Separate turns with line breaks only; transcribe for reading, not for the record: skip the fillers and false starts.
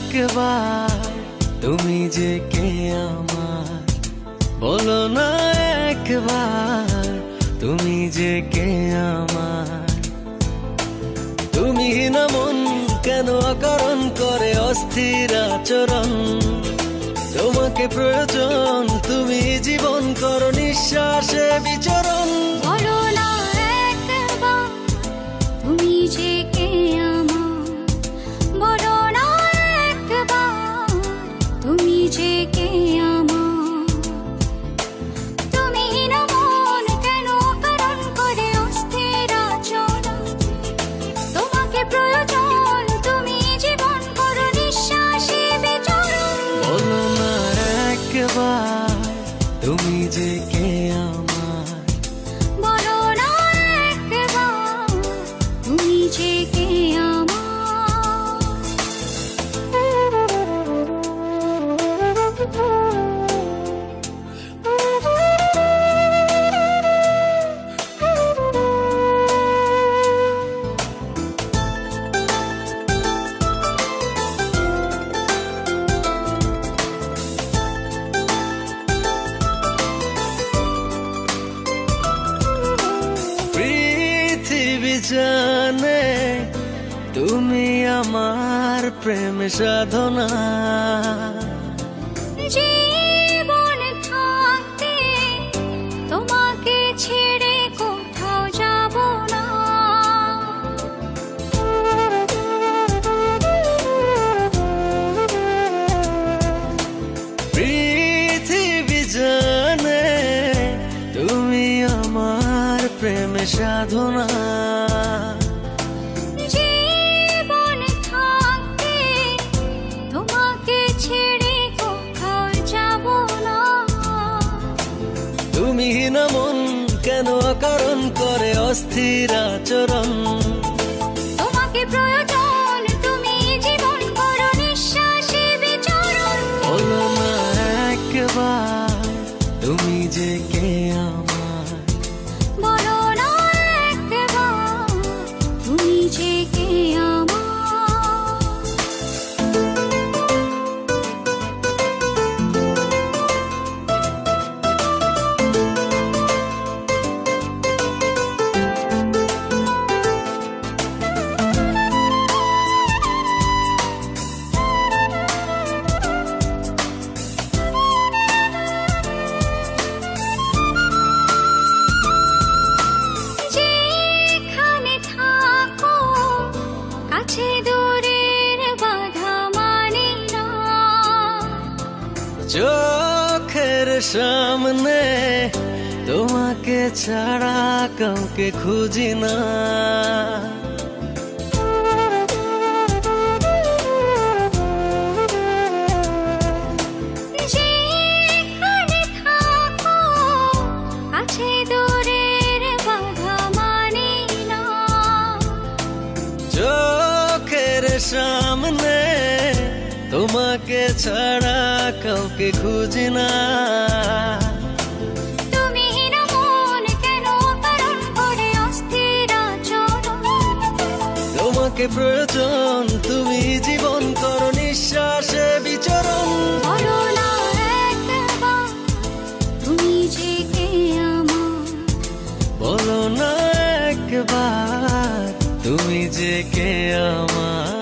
একবার তুমি যে কে আমার, বলো না একবার তুমি যে কে আমার। তুমি না মন কেন অকারণ করে অস্থির আচরণ, তোমাকে প্রয়োজন তুমি জীবন করো নিঃশ্বাসে বিচরণ।
বলো না একবার তুমি যে কে আমার, বলো না একবার তুমি যে কে আমার। তুমি না মন কেন অকারণ করে অস্থির আচরণ, তোমাকে প্রয়োজন তুমি জীবন করো নিঃশ্বাসে বিচরণ।
বলো না একবার তুমি যে কে আমার,
বলো না একবার তুমি যে কে আমার।
পৃথিবী জানে তুমি আমার প্রেম সাধনা,
জীবন থাকতে তোমাকে ছেড়ে কোথাও যাব না।
পৃথিবী জানে তুমি আমার প্রেম সাধনা,
জীবন থাকতে তোমাকে ছেড়ে কোথাও যাব না।
তুমি না মন কেন অকারণ করে অস্থির আচরণ,
তোমাকে প্রয়োজন তুমি জীবন করো নিঃশ্বাসে বিচরণ।
বলো না একবার তুমি যে কে আমার,
বলো না একবার তুমি যে কে আমার। যেখানে থাকো কাছে দূরের বাধা মানি না।
চোখের সামনে তোমাকে ছাড়া কাউকে খুঁজি না।
যেখানে থাকো কাছে দূরের বাধা মানি না।
চোখের সামনে তোমাকে ছাড়া কাউকে খুঁজি না।
তুমি না মন কেন অকারণ করে অস্থির আচরণ,
তোমাকে প্রয়োজন তুমি জীবন করো নিঃশ্বাসে বিচরণ।
বলো না একবার তুমি যে কে আমার,
বলো না একবার তুমি যে কে আমার।